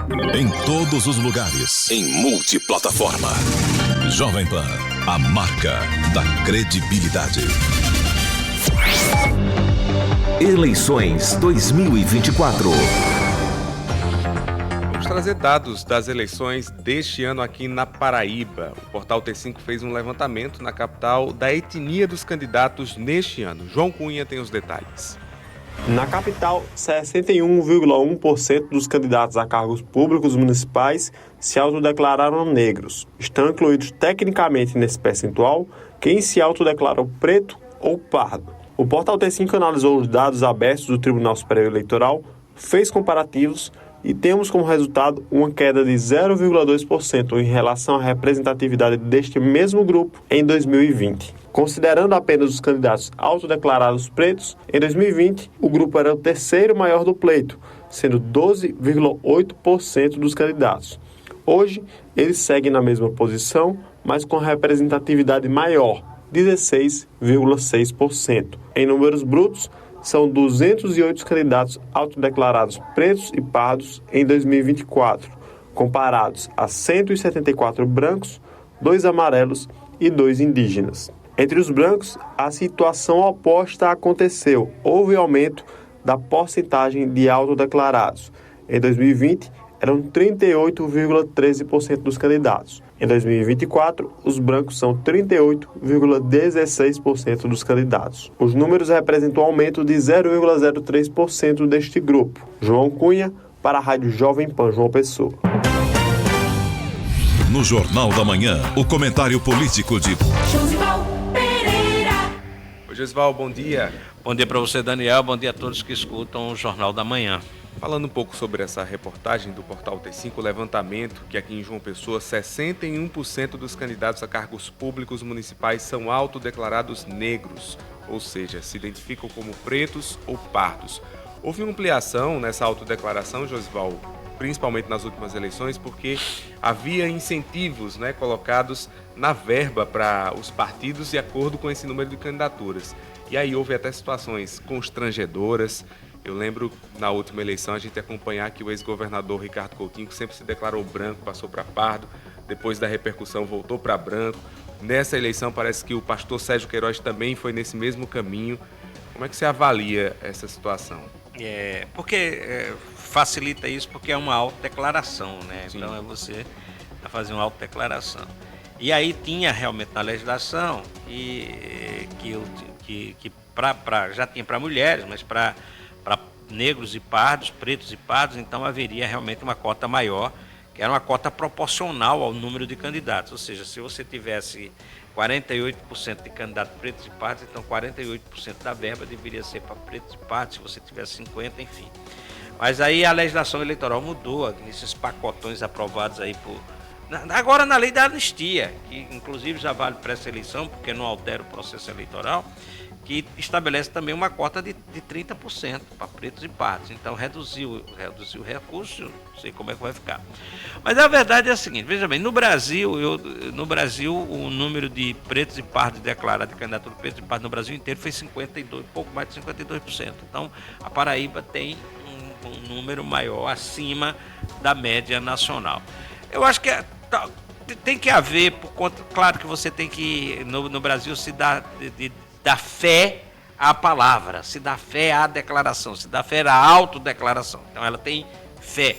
Em todos os lugares. Em multiplataforma. Jovem Pan, a marca da credibilidade. Eleições 2024. Vamos trazer dados das eleições deste ano aqui na Paraíba. O portal T5 fez um levantamento na capital da etnia dos candidatos neste ano. João Cunha tem os detalhes. Na capital, 61,1% dos candidatos a cargos públicos municipais se autodeclararam negros. Estão incluídos tecnicamente nesse percentual quem se autodeclarou preto ou pardo. O portal T5 analisou os dados abertos do Tribunal Superior Eleitoral, fez comparativos e temos como resultado uma queda de 0,2% em relação à representatividade deste mesmo grupo em 2020. Considerando apenas os candidatos autodeclarados pretos, em 2020 o grupo era o terceiro maior do pleito, sendo 12,8% dos candidatos. Hoje, eles seguem na mesma posição, mas com representatividade maior, 16,6%. Em números brutos, são 208 candidatos autodeclarados pretos e pardos em 2024, comparados a 174 brancos, 2 amarelos e 2 indígenas. Entre os brancos, a situação oposta aconteceu. Houve aumento da porcentagem de autodeclarados. Em 2020, eram 38,13% dos candidatos. Em 2024, os brancos são 38,16% dos candidatos. Os números representam um aumento de 0,03% deste grupo. João Cunha, para a Rádio Jovem Pan João Pessoa. No Jornal da Manhã, o comentário político de Josival Pereira. Oi, Josival, bom dia. Bom dia para você, Daniel. Bom dia a todos que escutam o Jornal da Manhã. Falando um pouco sobre essa reportagem do portal T5, o levantamento que aqui em João Pessoa, 61% dos candidatos a cargos públicos municipais são autodeclarados negros, ou seja, se identificam como pretos ou pardos. Houve uma ampliação nessa autodeclaração, Josival, principalmente nas últimas eleições, porque havia incentivos, colocados na verba para os partidos de acordo com esse número de candidaturas. E aí houve até situações constrangedoras. Eu lembro, na última eleição, a gente acompanhar que o ex-governador Ricardo Coutinho, que sempre se declarou branco, passou para pardo, depois da repercussão voltou para branco. Nessa eleição parece que o pastor Sérgio Queiroz também foi nesse mesmo caminho. Como é que você avalia essa situação? Porque facilita isso porque é uma autodeclaração, né? Sim. Então é você fazer uma autodeclaração. E aí tinha realmente na legislação já tinha para mulheres, mas para negros e pardos, pretos e pardos, então haveria realmente uma cota maior, que era uma cota proporcional ao número de candidatos. Ou seja, se você tivesse 48% de candidatos pretos e pardos, então 48% da verba deveria ser para pretos e pardos, se você tivesse 50%, enfim. Mas aí a legislação eleitoral mudou, nesses pacotões aprovados aí agora na lei da anistia, que inclusive já vale para essa eleição, porque não altera o processo eleitoral, que estabelece também uma cota de 30% para pretos e pardos. Então reduziu o recurso, não sei como é que vai ficar. Mas a verdade é a seguinte, veja bem, no Brasil o número de pretos e pardos declarados de candidatura pretos e pardos no Brasil inteiro foi 52%, pouco mais de 52%. Então a Paraíba tem um número maior acima da média nacional. Eu acho que tem que haver, por conta, claro que você tem que, no Brasil, se dar fé à palavra, se dá fé à declaração, se dá fé à autodeclaração. Então ela tem fé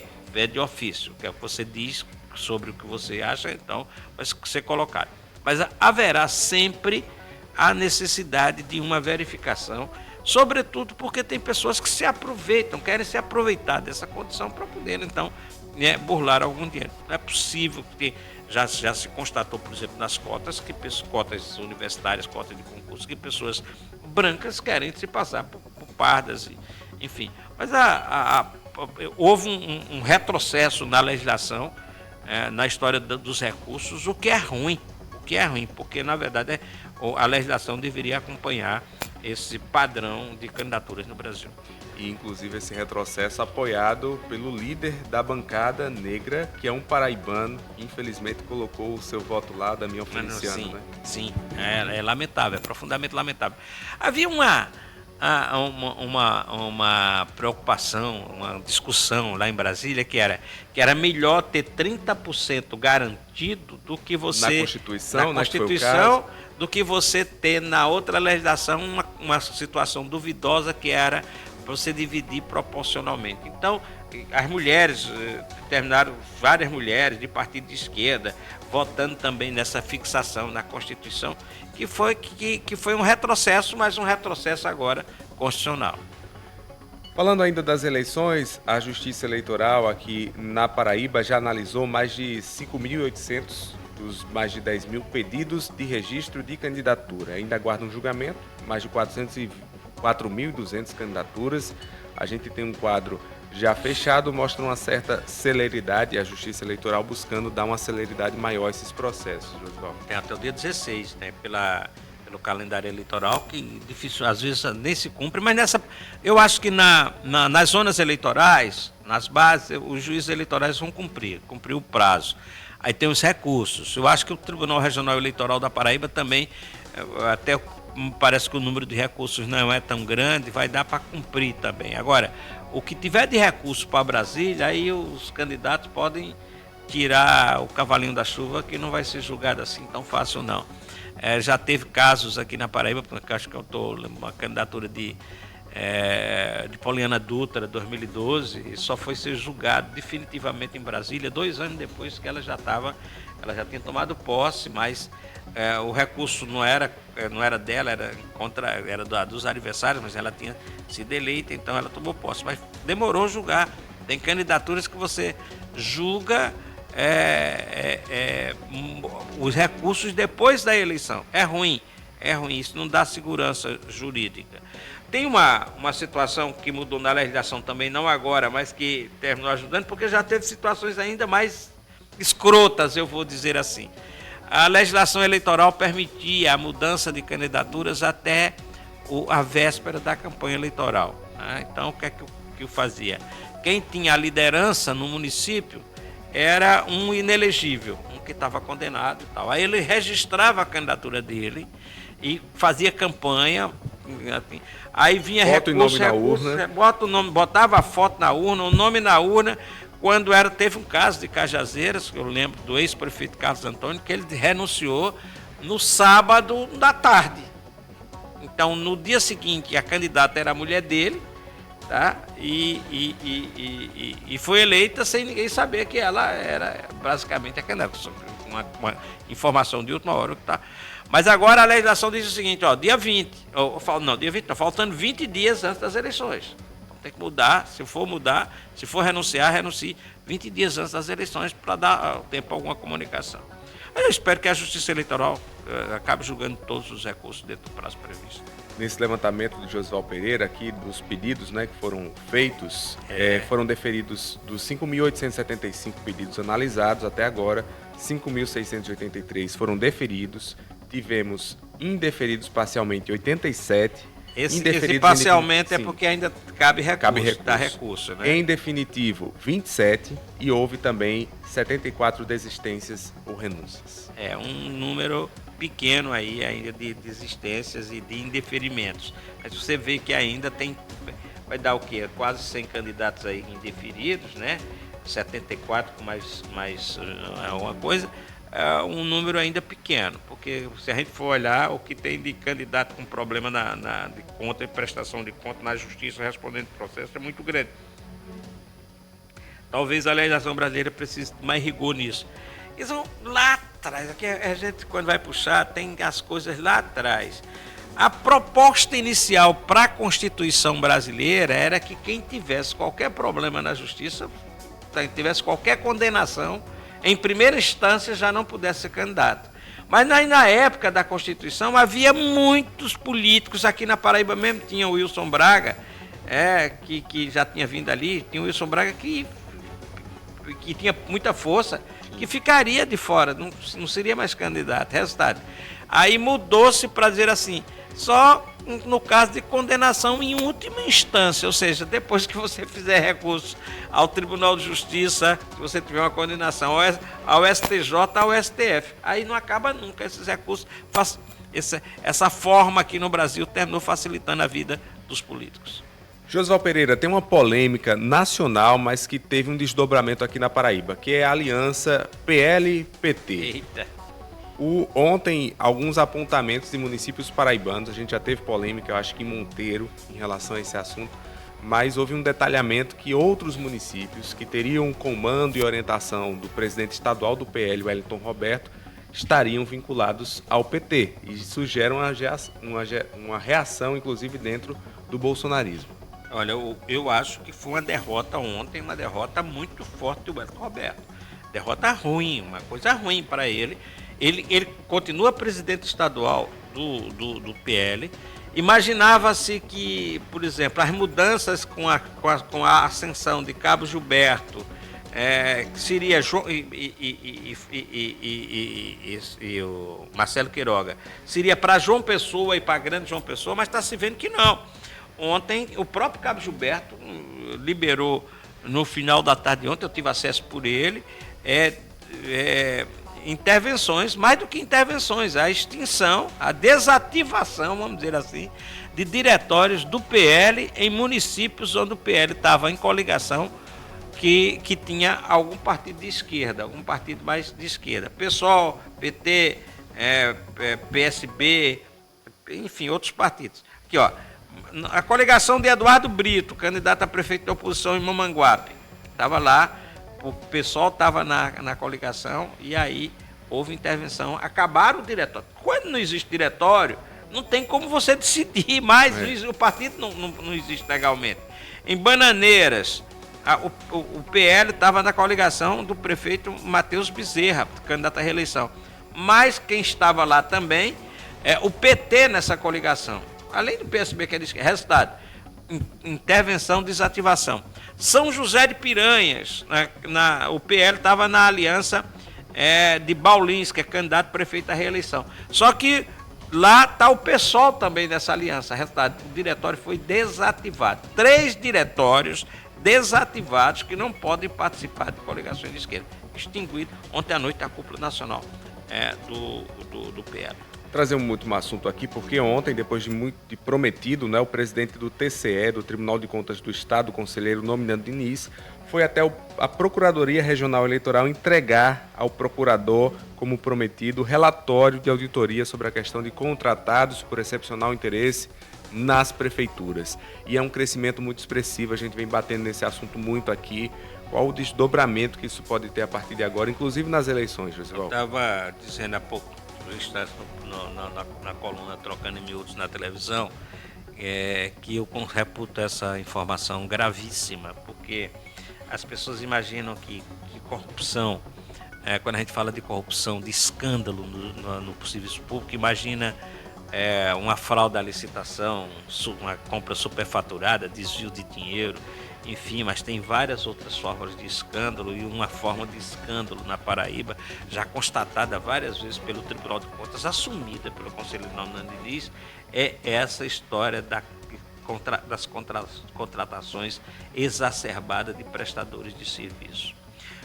de ofício, que é o que você diz sobre o que você acha, então vai ser colocado. Mas haverá sempre a necessidade de uma verificação, sobretudo porque tem pessoas que se aproveitam, querem se aproveitar dessa condição para poder, então, burlar algum dinheiro. Não é possível, porque já se constatou, por exemplo, nas cotas cotas universitárias, cotas de concurso, que pessoas brancas querem se passar por pardas, enfim. Mas houve um retrocesso na legislação, na história dos recursos, o que é ruim, porque, na verdade, a legislação deveria acompanhar esse padrão de candidaturas no Brasil. E, inclusive, esse retrocesso apoiado pelo líder da bancada negra, que é um paraibano, que infelizmente colocou o seu voto lá, Damião Feliciano, sim, né? Sim, é lamentável, é profundamente lamentável. Havia uma uma preocupação, uma discussão lá em Brasília que era melhor ter 30% garantido do que você na Constituição, na Constituição, do que você ter na outra legislação uma situação duvidosa que era você dividir proporcionalmente. Então, as mulheres, terminaram várias mulheres de partido de esquerda votando também nessa fixação na Constituição, que foi um retrocesso, mas um retrocesso agora constitucional. Falando ainda das eleições, a Justiça Eleitoral aqui na Paraíba já analisou mais de 5.800 dos mais de 10 mil pedidos de registro de candidatura. Ainda aguarda um julgamento, mais de 4.200 candidaturas. A gente tem um quadro já fechado, mostra uma certa celeridade, a Justiça Eleitoral buscando dar uma celeridade maior a esses processos, Josival. Tem até o dia 16, né, pelo calendário eleitoral, que difícil, às vezes nem se cumpre, mas eu acho que nas zonas eleitorais, nas bases, os juízes eleitorais vão cumprir o prazo. Aí tem os recursos. Eu acho que o Tribunal Regional Eleitoral da Paraíba também, até parece que o número de recursos não é tão grande, vai dar para cumprir também. Agora, o que tiver de recurso para Brasília, aí os candidatos podem tirar o cavalinho da chuva, que não vai ser julgado assim tão fácil, não. Já teve casos aqui na Paraíba, porque acho que eu estou uma candidatura de Poliana Dutra, 2012, e só foi ser julgado definitivamente em Brasília 2 anos depois que ela já tinha tomado posse, mas o recurso não era dela, era dos adversários, mas ela tinha sido eleita, então ela tomou posse, mas demorou a julgar. Tem candidaturas que você julga os recursos depois da eleição. É ruim, isso não dá segurança jurídica. Tem uma situação que mudou na legislação também, não agora, mas que terminou ajudando, porque já teve situações ainda mais escrotas, eu vou dizer assim. A legislação eleitoral permitia a mudança de candidaturas até a véspera da campanha eleitoral, né? Então, o que é que eu fazia? Quem tinha a liderança no município era um inelegível, um que estava condenado e tal. Aí ele registrava a candidatura dele e fazia campanha. Aí vinha recurso, botava a foto na urna, o nome na urna. Quando teve um caso de Cajazeiras, que eu lembro do ex-prefeito Carlos Antônio, que ele renunciou no sábado da tarde. Então, no dia seguinte, a candidata era a mulher dele, tá? E foi eleita sem ninguém saber que ela era basicamente a candidata. Uma informação de última hora que tá. Mas agora a legislação diz o seguinte, dia 20, faltando 20 dias antes das eleições. Tem que mudar, se for renunciar, renuncie 20 dias antes das eleições para dar tempo a alguma comunicação. Eu espero que a Justiça Eleitoral acabe julgando todos os recursos dentro do prazo previsto. Nesse levantamento de Josival Pereira, aqui dos pedidos, né, que foram feitos, foram deferidos dos 5.875 pedidos analisados até agora, 5.683 foram deferidos, tivemos indeferidos parcialmente 87, esse parcialmente é porque ainda cabe recurso. Dá recurso, né? Em definitivo, 27 e houve também 74 desistências ou renúncias. É um número pequeno aí ainda de desistências e de indeferimentos. Mas você vê que ainda vai dar o quê? Quase 100 candidatos aí indeferidos, né? 74 com mais uma coisa. Um número ainda pequeno, porque se a gente for olhar o que tem de candidato com problema de conta e prestação de conta na justiça respondendo processo é muito grande. Talvez a legislação brasileira precise de mais rigor nisso. Isso lá atrás, aqui a gente quando vai puxar tem as coisas lá atrás. A proposta inicial para a Constituição brasileira era que quem tivesse qualquer problema na justiça, tivesse qualquer condenação, em primeira instância já não pudesse ser candidato. Mas na época da Constituição havia muitos políticos, aqui na Paraíba mesmo tinha o Wilson Braga, que já tinha vindo ali, tinha o Wilson Braga que tinha muita força, que ficaria de fora, não seria mais candidato. Resultado, aí mudou-se para dizer assim, só no caso de condenação em última instância, ou seja, depois que você fizer recurso ao Tribunal de Justiça, se você tiver uma condenação ao STJ, ao STF, aí não acaba nunca esses recursos. Essa forma aqui no Brasil terminou facilitando a vida dos políticos. Josival Pereira, tem uma polêmica nacional, mas que teve um desdobramento aqui na Paraíba, que é a aliança PL-PT. Eita. Ontem, alguns apontamentos de municípios paraibanos, a gente já teve polêmica, eu acho que em Monteiro, em relação a esse assunto, mas houve um detalhamento que outros municípios que teriam comando e orientação do presidente estadual do PL, Wellington Roberto, estariam vinculados ao PT. E isso gera uma reação, inclusive, dentro do bolsonarismo. Olha, eu acho que foi uma derrota ontem, uma derrota muito forte do Wellington Roberto. Derrota ruim, uma coisa ruim para ele. Ele continua presidente estadual do PL. Imaginava-se que, por exemplo, as mudanças com a ascensão de Cabo Gilberto, que seria e o Marcelo Queiroga, seria para João Pessoa e para Grande João Pessoa, mas está se vendo que não. Ontem, o próprio Cabo Gilberto liberou, no final da tarde de ontem, eu tive acesso por ele, intervenções, mais do que intervenções, a extinção, a desativação, vamos dizer assim, de diretórios do PL em municípios onde o PL estava em coligação que tinha algum partido de esquerda, algum partido mais de esquerda. PSOL, PT, PSB, enfim, outros partidos. Aqui, ó. A coligação de Eduardo Brito, candidato a prefeito da oposição em Mamanguape, estava lá, o pessoal estava na coligação e aí houve intervenção, acabaram o diretório. Quando não existe diretório, não tem como você decidir mais, o partido não existe legalmente. Em Bananeiras, o PL estava na coligação do prefeito Matheus Bezerra, candidato à reeleição, mas quem estava lá também é o PT nessa coligação. Além do PSB, que é de esquerda. Resultado, intervenção, desativação. São José de Piranhas, o PL estava na aliança de Baulins, que é candidato a prefeito à reeleição. Só que lá está o PSOL também nessa aliança. Resultado, o diretório foi desativado. 3 diretórios desativados que não podem participar de coligações de esquerda. Extinguido ontem à noite a cúpula nacional do PL. Trazer um último assunto aqui, porque ontem, depois de prometido, né, o presidente do TCE, do Tribunal de Contas do Estado, o conselheiro Nominando Diniz, foi até a Procuradoria Regional Eleitoral entregar ao procurador, como prometido, o relatório de auditoria sobre a questão de contratados por excepcional interesse nas prefeituras. E é um crescimento muito expressivo, a gente vem batendo nesse assunto muito aqui. Qual o desdobramento que isso pode ter a partir de agora, inclusive nas eleições, Josival? Eu estava dizendo há pouco, na coluna Trocando em Miúdos na televisão, que eu reputo essa informação gravíssima, porque as pessoas imaginam que corrupção, quando a gente fala de corrupção, de escândalo no serviço público, imagina uma fraude à licitação, uma compra superfaturada, desvio de dinheiro, enfim, mas tem várias outras formas de escândalo, e uma forma de escândalo na Paraíba, já constatada várias vezes pelo Tribunal de Contas, assumida pelo Conselheiro Nominando Diniz, é essa história das contratações exacerbadas de prestadores de serviço.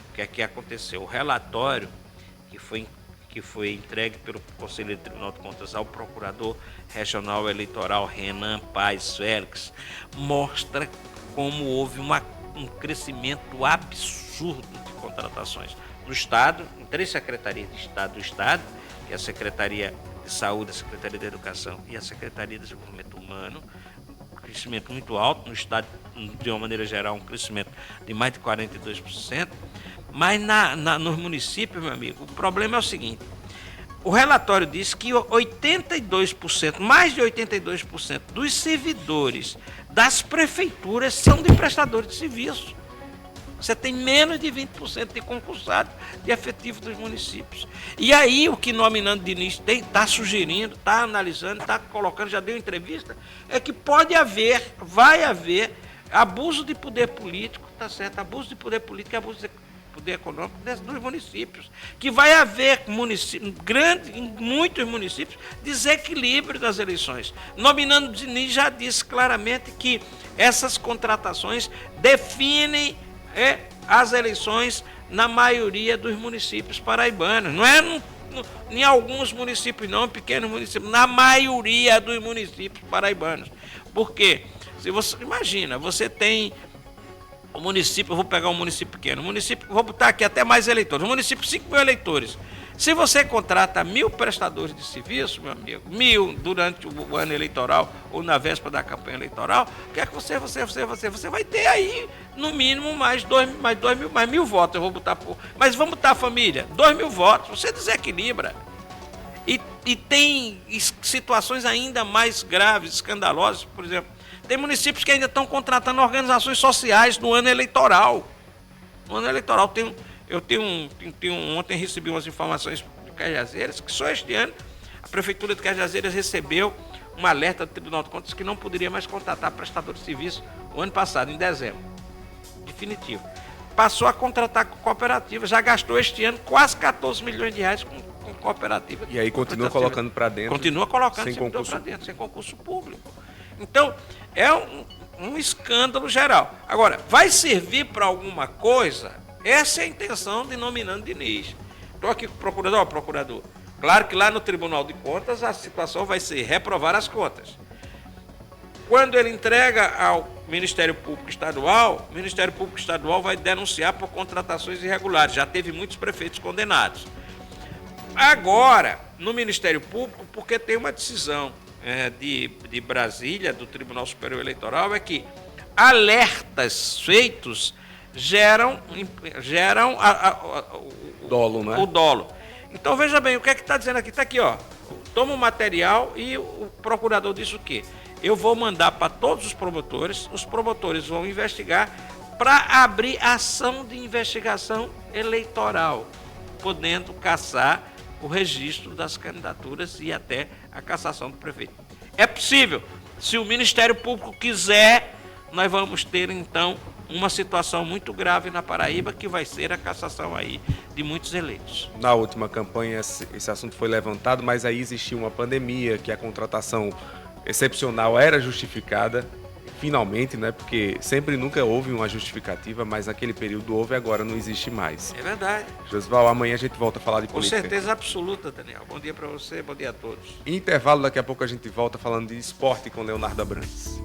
O que é que aconteceu? O relatório que foi entregue pelo Conselheiro do Tribunal de Contas ao Procurador Regional Eleitoral Renan Paes Félix mostra como houve um crescimento absurdo de contratações no Estado, em 3 secretarias de Estado do Estado, que é a Secretaria de Saúde, a Secretaria de Educação e a Secretaria de Desenvolvimento Humano, um crescimento muito alto no Estado, de uma maneira geral, um crescimento de mais de 42%, mas nos municípios, meu amigo, o problema é o seguinte: o relatório diz que 82%, mais de 82% dos servidores das prefeituras são de prestadores de serviço. Você tem menos de 20% de concursados de efetivo dos municípios. E aí o que Nominando Diniz está sugerindo, está analisando, está colocando, já deu entrevista, é que vai haver abuso de poder político, tá certo? Abuso de poder político e abuso de poder econômico dos municípios, que vai haver em muitos municípios desequilíbrio das eleições. Nominando Diniz já disse claramente que essas contratações definem as eleições na maioria dos municípios paraibanos. em alguns municípios não, pequenos municípios, na maioria dos municípios paraibanos. Por quê? Se você imagina, você tem o município, eu vou pegar um município pequeno, vou botar aqui até mais eleitores, um município 5.000 eleitores. Se você contrata 1.000 prestadores de serviço, meu amigo, 1.000 durante o ano eleitoral ou na véspera da campanha eleitoral, o que é que você vai ter aí, no mínimo, mais 1.000 votos. Eu vou botar mas vamos botar a família, 2.000 votos, você desequilibra. E tem situações ainda mais graves, escandalosas, por exemplo, tem municípios que ainda estão contratando organizações sociais no ano eleitoral. No ano eleitoral ontem recebi umas informações de Cajazeiras, que só este ano a Prefeitura de Cajazeiras recebeu um alerta do Tribunal de Contas que não poderia mais contratar prestador de serviço o ano passado, em dezembro. Definitivo. Passou a contratar com cooperativa, já gastou este ano quase 14 milhões de reais com cooperativa. E aí continua colocando para dentro. Continua colocando sem concurso para dentro, sem concurso público. Então, é um escândalo geral. Agora, vai servir para alguma coisa? Essa é a intenção de nominando Diniz. Estou aqui com o procurador. Claro que lá no Tribunal de Contas a situação vai ser reprovar as contas. Quando ele entrega ao Ministério Público Estadual, o Ministério Público Estadual vai denunciar por contratações irregulares. Já teve muitos prefeitos condenados. Agora, no Ministério Público, porque tem uma decisão de Brasília, do Tribunal Superior Eleitoral, é que alertas feitos geram dolo, né? O dolo. Então, veja bem, o que é que está dizendo aqui? Está aqui, ó. Toma o material e o procurador diz o quê? Eu vou mandar para todos os promotores vão investigar para abrir ação de investigação eleitoral, podendo caçar o registro das candidaturas e até a cassação do prefeito. É possível. Se o Ministério Público quiser, nós vamos ter, então, uma situação muito grave na Paraíba, que vai ser a cassação aí de muitos eleitos. Na última campanha esse assunto foi levantado, mas aí existia uma pandemia, que a contratação excepcional era justificada, finalmente, né? Porque sempre nunca houve uma justificativa, mas naquele período houve, agora não existe mais. É verdade. Josival, amanhã a gente volta a falar de política. Com certeza absoluta, Daniel. Bom dia para você, bom dia a todos. Intervalo, daqui a pouco a gente volta falando de esporte com Leonardo Abrantes.